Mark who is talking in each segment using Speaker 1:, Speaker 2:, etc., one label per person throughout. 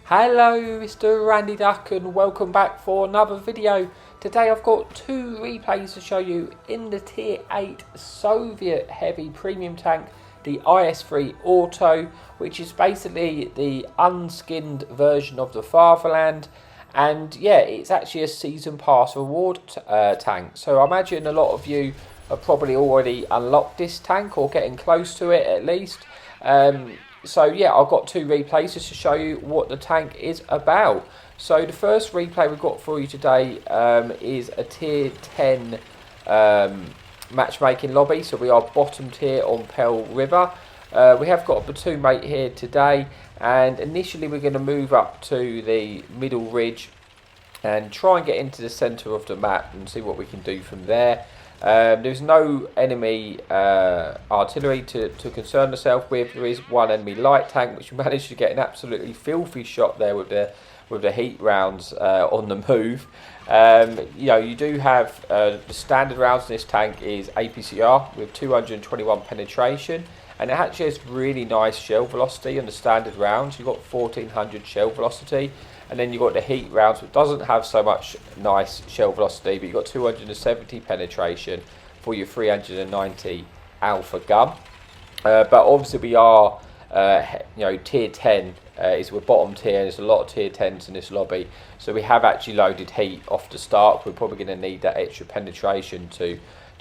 Speaker 1: Hello Mr. Randy Duck and welcome back for another video. Today I've got two replays to show you in the tier 8 Soviet heavy premium tank, the IS-3 Auto, which is basically the unskinned version of the Fatherland. And yeah, it's actually a season pass reward tank. So I imagine a lot of you have probably already unlocked this tank or getting close to it at least. So yeah, I've got two replays just to show you what the tank is about. So the first replay we've got for you today is a tier 10 matchmaking lobby. So we are bottom tier on Pell River. We have got a platoon mate here today, and initially we're going to move up to the middle ridge and try and get into the centre of the map and see what we can do from there. There's no enemy artillery to concern yourself with. There is one enemy light tank which managed to get an absolutely filthy shot there with the heat rounds on the move. You know, you do have the standard rounds in this tank is APCR with 221 penetration, and it actually has really nice shell velocity on the standard rounds. You've got 1400 shell velocity. And then you've got the heat rounds, which doesn't have so much nice shell velocity, but you've got 270 penetration for your 390 alpha gun. But obviously we are, you know, tier 10 is we're bottom tier, and there's a lot of tier 10s in this lobby. So we have actually loaded heat off the start. We're probably going to need that extra penetration to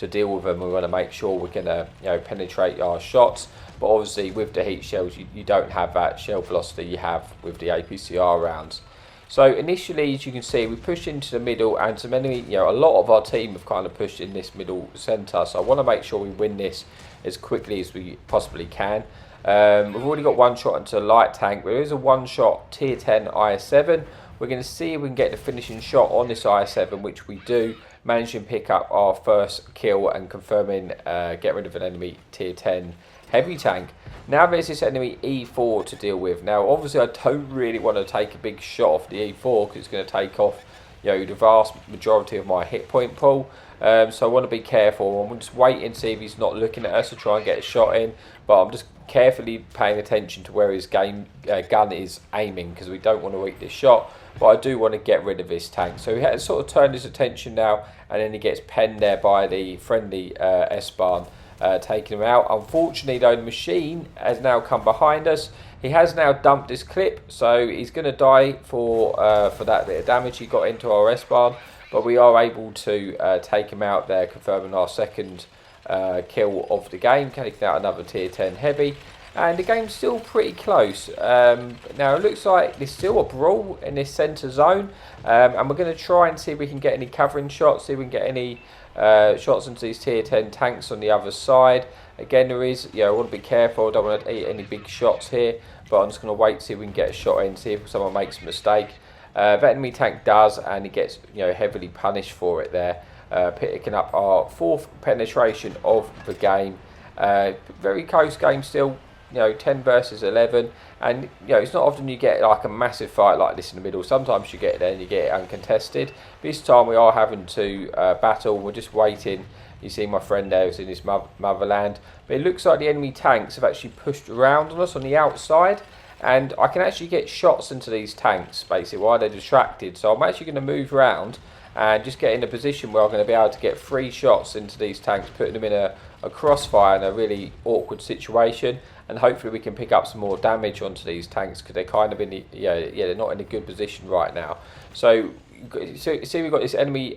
Speaker 1: deal with them. We want to make sure we're going to, you know, penetrate our shots. But obviously with the heat shells, you don't have that shell velocity you have with the APCR rounds. So initially, as you can see, we pushed into the middle, and some enemy, you know, a lot of our team have kind of pushed in this middle centre. So I want to make sure we win this as quickly as we possibly can. We've already got one shot into a light tank. There is a one-shot tier 10 IS-7. We're going to see if we can get the finishing shot on this IS-7, which we do, managing to pick up our first kill and confirming get rid of an enemy tier 10 heavy tank. Now there's this enemy E4 to deal with. Now obviously I don't really want to take a big shot off the E4 because it's going to take off, you know, the vast majority of my hit point pool. So I want to be careful. I'm just waiting and see if he's not looking at us to try and get a shot in. But I'm just carefully paying attention to where his gun is aiming, because we don't want to eat this shot. But I do want to get rid of this tank. So he has sort of turned his attention now, and then he gets penned there by the friendly S-Bahn. Taking him out. Unfortunately though, the machine has now come behind us. He has now dumped his clip, so he's going to die for that bit of damage he got into our S-Bahn. But we are able to take him out there, confirming our second kill of the game, taking out another tier 10 heavy. And the game's still pretty close. Now it looks like there's still a brawl in this centre zone, and we're going to try and see if we can get any covering shots, see if we can get any shots into these tier 10 tanks on the other side. Again, there is, you know, I want to be careful. I don't want to eat any big shots here, but I'm just going to wait to see if we can get a shot in, see if someone makes a mistake. That enemy tank does, and he gets, you know, heavily punished for it there, picking up our fourth penetration of the game. Very close game still. You know, 10 versus 11, and you know, it's not often you get like a massive fight like this in the middle. Sometimes you get it there and you get it uncontested. This time we are having to battle. We're just waiting. You see my friend there is in his motherland, but it looks like the enemy tanks have actually pushed around on us on the outside, and I can actually get shots into these tanks basically while they're distracted. So I'm actually going to move around and just get in a position where I'm going to be able to get 3 shots into these tanks, putting them in a crossfire in a really awkward situation, and hopefully we can pick up some more damage onto these tanks, because they're kind of in the, they're not in a good position right now. So see, we've got this enemy, you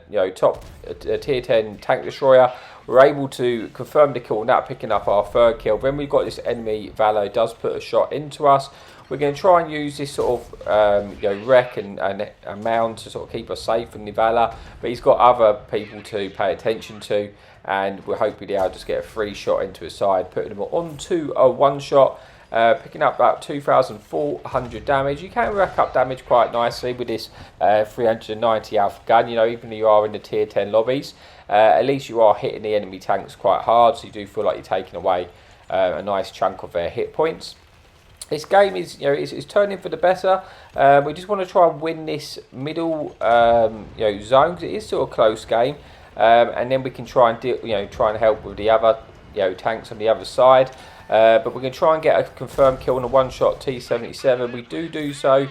Speaker 1: know, top tier 10 tank destroyer. We're able to confirm the kill on that, picking up our third kill. Then we've got this enemy Valor does put a shot into us. We're going to try and use this sort of you know, wreck and a mound to sort of keep us safe from the Valor, but he's got other people to pay attention to, and we're hoping to be able to just get a free shot into his side, putting him onto a one shot, picking up about 2,400 damage. You can rack up damage quite nicely with this 390 alpha gun. You know, even though you are in the tier 10 lobbies, at least you are hitting the enemy tanks quite hard, so you do feel like you're taking away a nice chunk of their hit points. This game is, you know, it's turning for the better. We just want to try and win this middle, you know, zone, because it is still a close game, and then we can try and try and help with the other, you know, tanks on the other side. but we're going to try and get a confirmed kill on a one-shot T-77. We do so,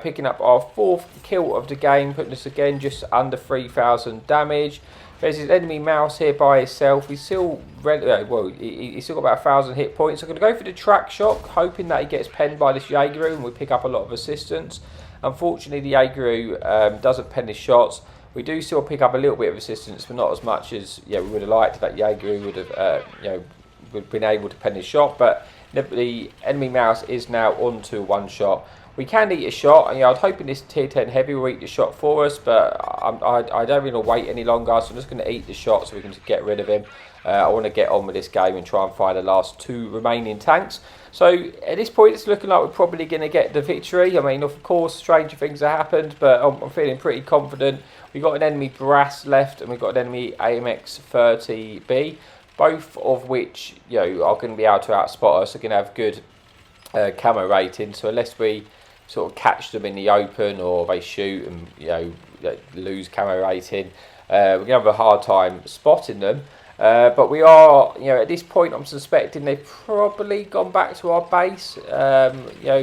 Speaker 1: picking up our 4th kill of the game, putting us again just under 3,000 damage. There's his enemy mouse here by himself. He's still he's still got about 1,000 hit points. I'm going to go for the track shock, hoping that he gets penned by this Jaeger and we pick up a lot of assistance. Unfortunately, the Jaeger doesn't pen his shots. We do still pick up a little bit of assistance, but not as much as we would have liked. That Jaeger would have been able to pen his shot, but the enemy mouse is now onto one shot. We can eat a shot, and I was hoping this tier 10 heavy will eat the shot for us, but I don't really wait any longer, so I'm just going to eat the shot so we can just get rid of him. I want to get on with this game and try and find the last 2 remaining tanks. So at this point, it's looking like we're probably going to get the victory. I mean, of course, stranger things have happened, but I'm feeling pretty confident. We've got an enemy Brass left, and we've got an enemy AMX-30B, both of which are going to be able to outspot us. They're going to have good camo rating, so unless we sort of catch them in the open or they shoot and lose camo rating, we're going to have a hard time spotting them. But we are, at this point, I'm suspecting they've probably gone back to our base. I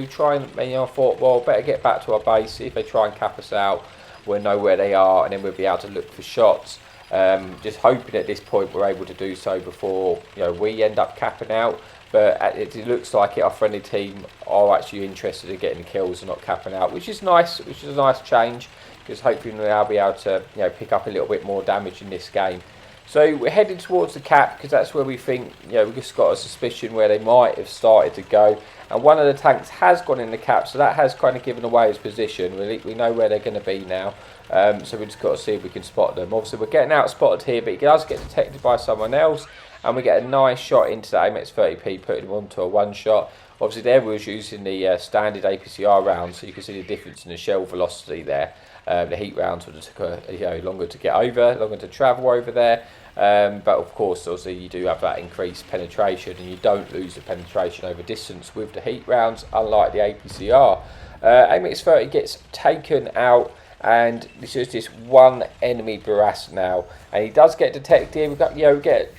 Speaker 1: thought, well, better get back to our base. See if they try and cap us out, we'll know where they are, and then we'll be able to look for shots. Just hoping at this point we're able to do so before we end up capping out. But it looks like our friendly team are actually interested in getting kills and not capping out, which is nice. Which is a nice change, because hopefully we'll be able to pick up a little bit more damage in this game. So we're heading towards the cap, because that's where we think we've just got a suspicion where they might have started to go. And one of the tanks has gone in the cap, so that has kind of given away his position. We know where they're going to be now, so we've just got to see if we can spot them. Obviously we're getting out spotted here, but he does get detected by someone else. And we get a nice shot into the AMX-30P, putting him onto a one-shot. Obviously there we was using the standard APCR rounds, so you can see the difference in the shell velocity there. The heat rounds would have took longer to get over, longer to travel over there. But of course, obviously you do have that increased penetration, and you don't lose the penetration over distance with the heat rounds, unlike the APCR. AMX-30 gets taken out, and it's just this one enemy Barras now, and he does get detected. We get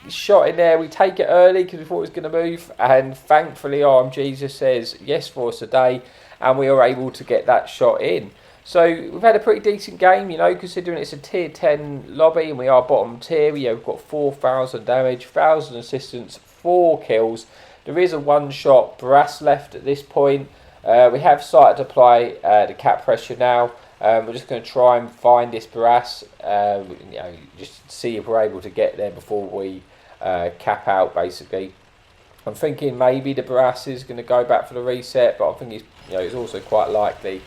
Speaker 1: shot in there. We take it early because we thought it was going to move, and thankfully RMG just says yes for us today, and we are able to get that shot in. So we've had a pretty decent game, considering it's a tier 10 lobby and we are bottom tier. We've got 4,000 damage, 1,000 assistance, 4 kills. There is a one-shot Barras left at this point. We have started to apply the cap pressure now. We're just going to try and find this Barras, just see if we're able to get there before we cap out, basically. I'm thinking maybe the Barras is going to go back for the reset, but I think it's also quite likely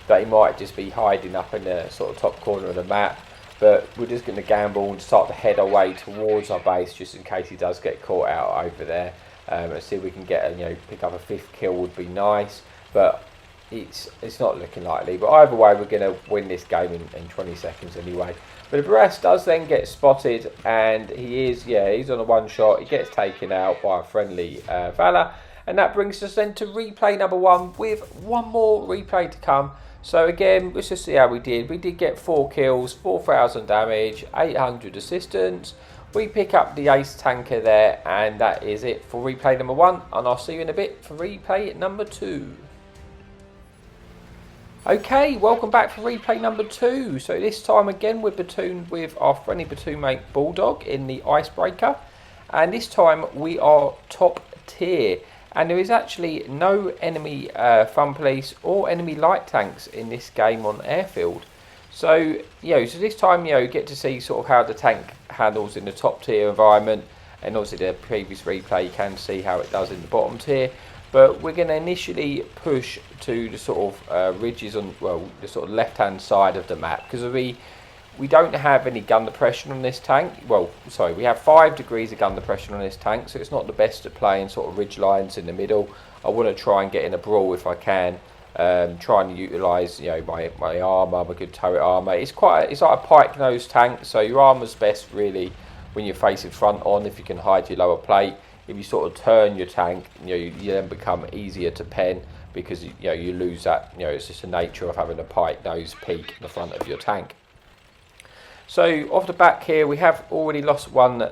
Speaker 1: that he might just be hiding up in the sort of top corner of the map. But we're just going to gamble and start to head our way towards our base, just in case he does get caught out over there. Let's see if we can get pick up a 5th kill would be nice, but it's not looking likely. But either way, we're going to win this game in 20 seconds anyway. But the Barras does then get spotted, and he's on a one shot. He gets taken out by a friendly Valor, and that brings us then to replay number 1 with one more replay to come. So again, let's just see how we did. We did get 4 kills, 4,000 damage, 800 assistance. We pick up the ace tanker there, and that is it for replay number 1. And I'll see you in a bit for replay number 2. Okay, welcome back for replay number 2. So this time again we're platooned with our friendly platoon mate Bulldog in the Icebreaker. And this time we are top tier. And there is actually no enemy Fun Police or enemy light tanks in this game on airfield. So, so this time, you get to see sort of how the tank handles in the top tier environment. And obviously the previous replay, you can see how it does in the bottom tier. But we're going to initially push to the sort of ridges on, the sort of left-hand side of the map. Because we don't have any gun depression on this tank. We have 5 degrees of gun depression on this tank, so it's not the best at playing sort of ridge lines in the middle. I want to try and get in a brawl if I can. Try and utilise my armour, my good turret armour. It's like a pike nose tank, so your armour's best really when you're facing front on, if you can hide your lower plate. If you sort of turn your tank, you then become easier to pen, because you lose that. It's just the nature of having a pike nose peak in the front of your tank. So off the back here, we have already lost 1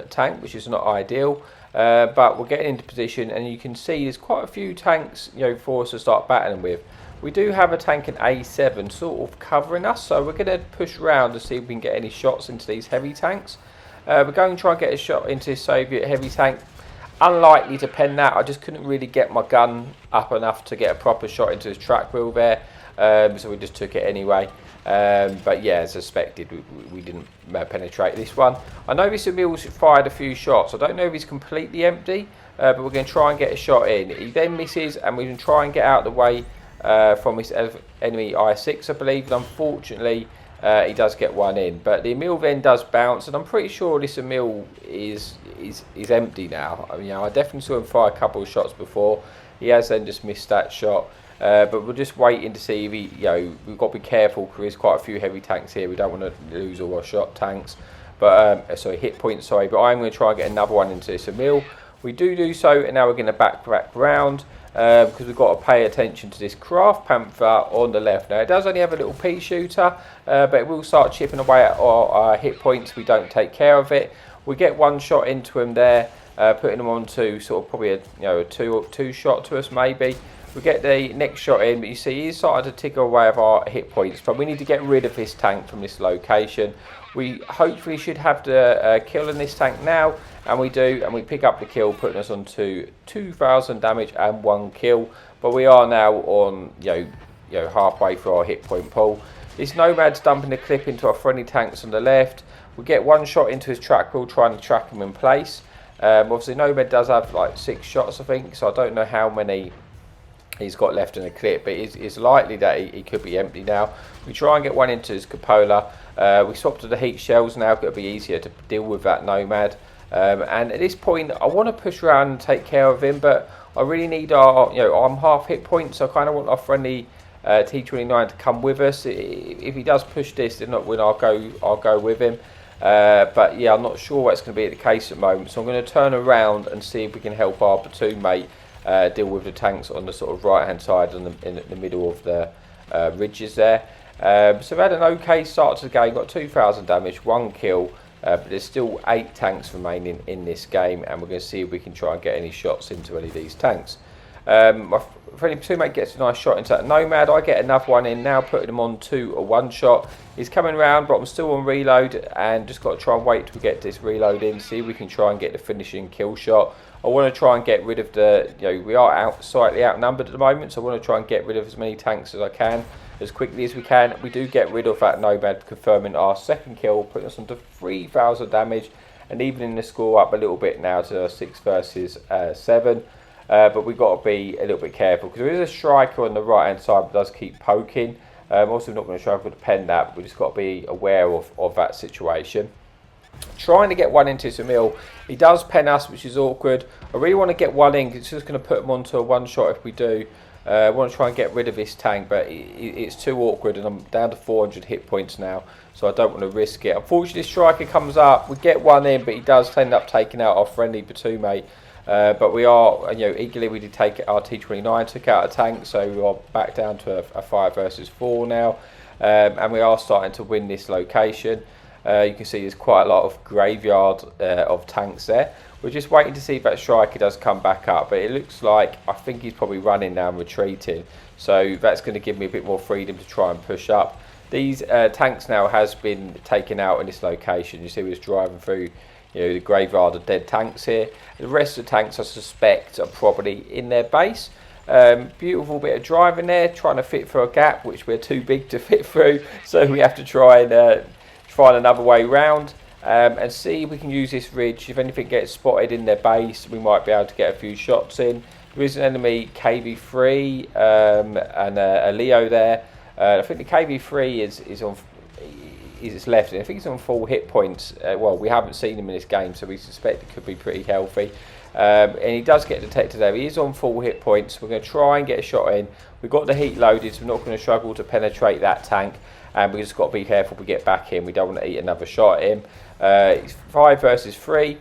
Speaker 1: tank, which is not ideal. but we're getting into position, and you can see there's quite a few tanks, for us to start battling with. We do have a tank in A7 sort of covering us, so we're going to push around to see if we can get any shots into these heavy tanks. We're going to try and get a shot into this Soviet heavy tank. Unlikely to pen that. I just couldn't really get my gun up enough to get a proper shot into his track wheel there, so we just took it anyway. But yeah, as suspected, we didn't penetrate this one. I know this Emil's fired a few shots. I don't know if he's completely empty, but we're going to try and get a shot in. He then misses, and we can try and get out of the way from his enemy IS-3, I believe. And unfortunately, he does get one in. But the Emil then does bounce, and I'm pretty sure this Emil is empty now. I mean, I definitely saw him fire a couple of shots before. He has then just missed that shot. But we're just waiting to see if he, we've got to be careful because there's quite a few heavy tanks here. We don't want to lose all our shot tanks. But, sorry, hit points, sorry. But I'm going to try and get another one into this Emil. We do so, and now we're going to back round because we've got to pay attention to this Craft Panther on the left. Now, it does only have a little pea shooter, but it will start chipping away at our hit points if we don't take care of it. We get one shot into him there, putting him on to sort of probably a two shot to us maybe. We get the next shot in, but you see he's starting to tick away of our hit points. But we need to get rid of this tank from this location. We hopefully should have the kill in this tank now, and we do, and we pick up the kill, putting us on to 2,000 damage and 1 kill. But we are now on halfway through our hit point pool. This Nomad's dumping the clip into our friendly tanks on the left. We get one shot into his track wheel, trying to track him in place. Obviously Nomad does have like 6 shots, I think, so I don't know how many he's got left in the clip, but it's likely that he could be empty now. We try and get one into his cupola. We swap to the heat shells now, it'll be easier to deal with that Nomad. And at this point, I want to push around and take care of him, but I really need our, I'm half hit points, so I kind of want our friendly T29 to come with us. If he does push this, then I'll go with him. But yeah, I'm not sure what's going to be the case at the moment, so I'm going to turn around and see if we can help our platoon mate deal with the tanks on the sort of right hand side and in the middle of the ridges there. So we've had an okay start to the game, got 2,000 damage, 1 kill, but there's still 8 tanks remaining in this game, and we're going to see if we can try and get any shots into any of these tanks. My friendly platoon mate gets a nice shot into that Nomad. I get another one in now, putting him on to a 1 shot. He's coming round, but I'm still on reload, and just got to try and wait till we get this reload in, see if we can try and get the finishing kill shot. I want to try and get rid of the, we are slightly outnumbered at the moment, so I want to try and get rid of as many tanks as I can, as quickly as we can. We do get rid of that Nomad, confirming our 2nd kill, putting us on to 3,000 damage, and evening the score up a little bit now to 6 versus 7. But we've got to be a little bit careful, because there is a striker on the right hand side that does keep poking. Also not going to struggle to pen that, but we just got to be aware of that situation. Trying to get one into Emil. He does pen us, which is awkward. I really want to get one in, because it's just going to put him onto a 1 shot if we do. I want to try and get rid of this tank, but it's too awkward, and I'm down to 400 hit points now, so I don't want to risk it. Unfortunately, striker comes up. We get one in, but he does end up taking out our friendly platoon mate. But we are, eagerly we did take our T29, took out a tank, so we are back down to a 5 versus 4 now, and we are starting to win this location. You can see there's quite a lot of graveyard of tanks there. We're just waiting to see if that striker does come back up, but it looks like, I think he's probably running now and retreating, so that's going to give me a bit more freedom to try and push up. These tanks now has been taken out in this location. You see we're just driving through the graveyard of dead tanks here. The rest of the tanks, I suspect, are probably in their base. Beautiful bit of driving there, trying to fit through a gap which we're too big to fit through, so we have to try and find another way round, and see if we can use this ridge. If anything gets spotted in their base, we might be able to get a few shots in. There is an enemy KV3 and a Leo there. I think the KV3 is on his left, and I think he's on full hit points. Well, we haven't seen him in this game, so we suspect it could be pretty healthy. And he does get detected there. He is on full hit points. We're going to try and get a shot in. We've got the heat loaded, so we're not going to struggle to penetrate that tank. And we just got to be careful we get back in. We don't want to eat another shot at him. It's 5 versus 3.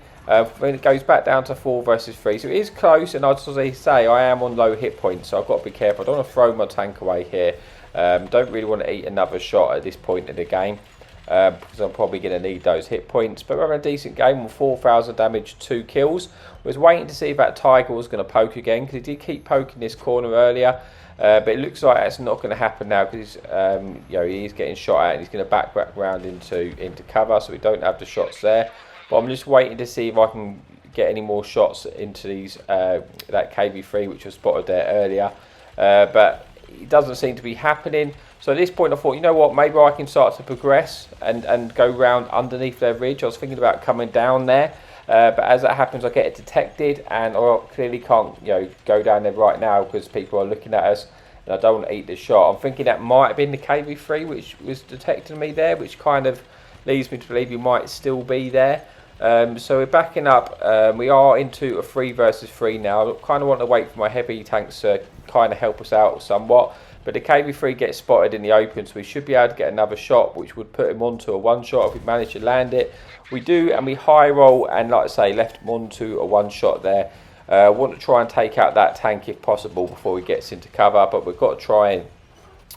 Speaker 1: When it goes back down to 4 versus 3, so it is close. And as I say, I am on low hit points, so I've got to be careful. I don't want to throw my tank away here. Don't really want to eat another shot at this point in the game. because I'm probably going to need those hit points. But we're having a decent game with 4,000 damage, 2 kills. Was waiting to see if that tiger was going to poke again, because he did keep poking this corner earlier. But it looks like that's not going to happen now, because he is getting shot at and he's going to back round into cover, so we don't have the shots there. But I'm just waiting to see if I can get any more shots into these that KV3 which was spotted there earlier. But it doesn't seem to be happening. So at this point I thought, you know what, maybe I can start to progress and go round underneath their ridge. I was thinking about coming down there. But as that happens, I get it detected, and I clearly can't, go down there right now because people are looking at us, and I don't want to eat the shot. I'm thinking that might have been the KV3 which was detecting me there, which kind of leads me to believe he might still be there. So we're backing up. We are into a 3 versus 3 now. I kind of want to wait for my heavy tanks to kind of help us out somewhat. But the KV3 gets spotted in the open, so we should be able to get another shot, which would put him onto a 1-shot if we manage to land it. We do, and we high roll, and like I say, left him onto a 1-shot there. Want to try and take out that tank if possible before he gets into cover, but we've got to try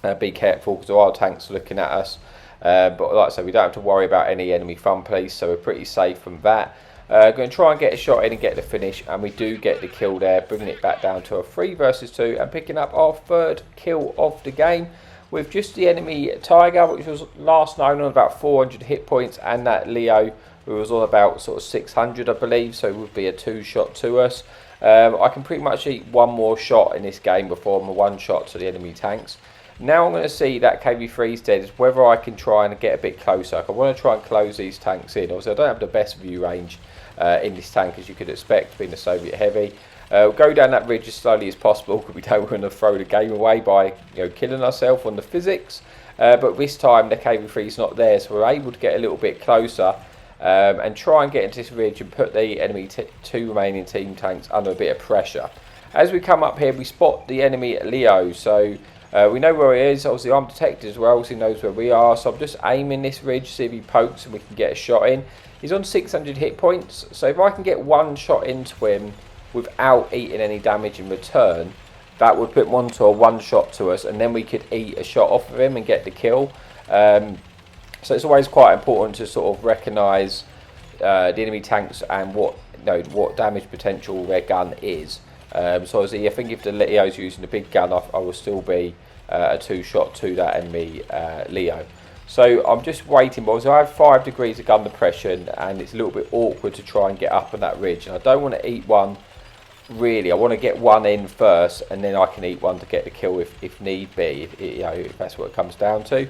Speaker 1: and be careful because there are tanks looking at us. But like I say, we don't have to worry about any enemy fun police, so we're pretty safe from that. Going to try and get a shot in and get the finish, and we do get the kill there, bringing it back down to a 3 versus 2 and picking up our 3rd kill of the game with just the enemy tiger, which was last known on about 400 hit points, and that Leo, who was on about sort of 600 I believe, so it would be a 2-shot to us. I can pretty much eat one more shot in this game before I'm a 1-shot to the enemy tanks. Now I'm going to see that KV3's dead, is whether I can try and get a bit closer. I want to try and close these tanks in. Obviously I don't have the best view range in this tank, as you could expect, being a Soviet heavy. We'll go down that ridge as slowly as possible, because we don't want to throw the game away by killing ourselves on the physics. But this time the KV3 is not there, so we're able to get a little bit closer and try and get into this ridge and put the enemy 2 remaining team tanks under a bit of pressure. As we come up here, we spot the enemy Leo, so we know where he is. Obviously I'm detected as well, so he knows where we are, so I'm just aiming this ridge, see if he pokes and we can get a shot in. He's on 600 hit points, so if I can get 1 shot into him without eating any damage in return, that would put him onto a 1-shot to us, and then we could eat a shot off of him and get the kill. So it's always quite important to sort of recognise the enemy tanks and what damage potential their gun is. So obviously I think if the Leo's using the big gun, I will still be a 2-shot to that enemy Leo. So I'm just waiting, because I have 5 degrees of gun depression, and it's a little bit awkward to try and get up on that ridge, and I don't want to eat one really. I want to get one in first, and then I can eat one to get the kill if need be, if that's what it comes down to.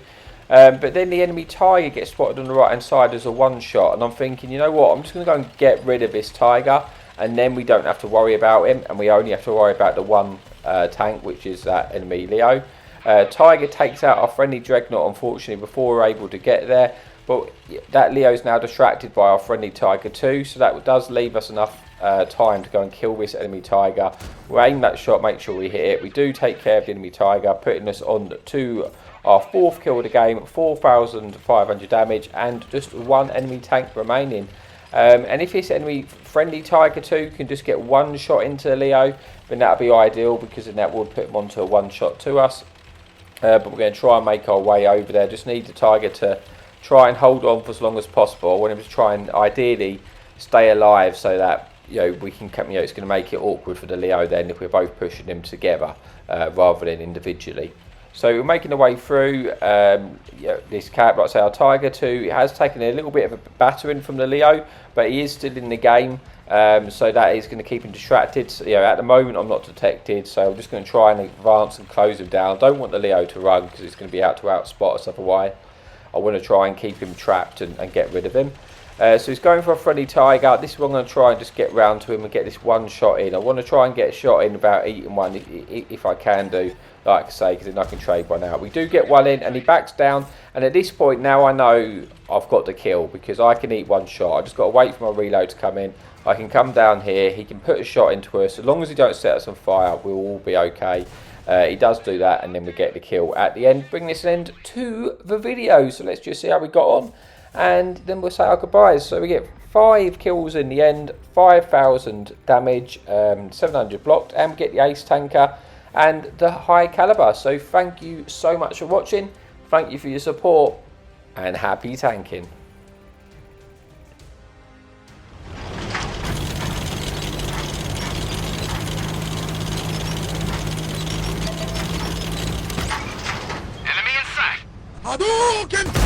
Speaker 1: But then the enemy tiger gets spotted on the right hand side as a 1-shot, and I'm thinking, you know what, I'm just going to go and get rid of this tiger, and then we don't have to worry about him, and we only have to worry about the 1 tank, which is that enemy Leo. Tiger takes out our friendly dreadnought, unfortunately, before we're able to get there, but that Leo's now distracted by our friendly tiger too, so that does leave us enough time to go and kill this enemy tiger. We'll aim that shot, make sure we hit it. We do take care of the enemy tiger, putting us on to our 4th kill of the game, 4,500 damage, and just 1 enemy tank remaining. And if this enemy friendly tiger 2 can just get 1 shot into Leo, then that would be ideal, because then that would put him onto a 1-shot to us. But we're going to try and make our way over there. Just need the tiger to try and hold on for as long as possible. I want him to try and ideally stay alive, so that we can, it's going to make it awkward for the Leo then if we're both pushing him together rather than individually. So we're making our way through this cap. Like I say, our tiger 2 has taken a little bit of a battering from the Leo, but he is still in the game, so that is going to keep him distracted. So, at the moment I'm not detected, so I'm just going to try and advance and close him down. I don't want the Leo to run, because he's going to be out to outspot us otherwise. I want to try and keep him trapped and get rid of him. So he's going for a friendly tiger. This is what I'm going to try and just get round to him and get this 1 shot in. I want to try and get a shot in without eating one, if I can do, like I say, because then I can trade one out. We do get 1 in, and he backs down, and at this point now I know I've got the kill, because I can eat 1 shot. I just got to wait for my reload to come in. I can come down here, he can put a shot into us. As long as he don't set us on fire, we'll all be okay. He does do that, and then we get the kill at the end, bring this end to the video. So let's just see how we got on, and then we'll say our goodbyes. So we get 5 kills in the end, 5,000 damage, 700 blocked, and we get the ace tanker and the high caliber. So thank you so much for watching. Thank you for your support. and happy tanking.
Speaker 2: Enemy in sight! Hadouken!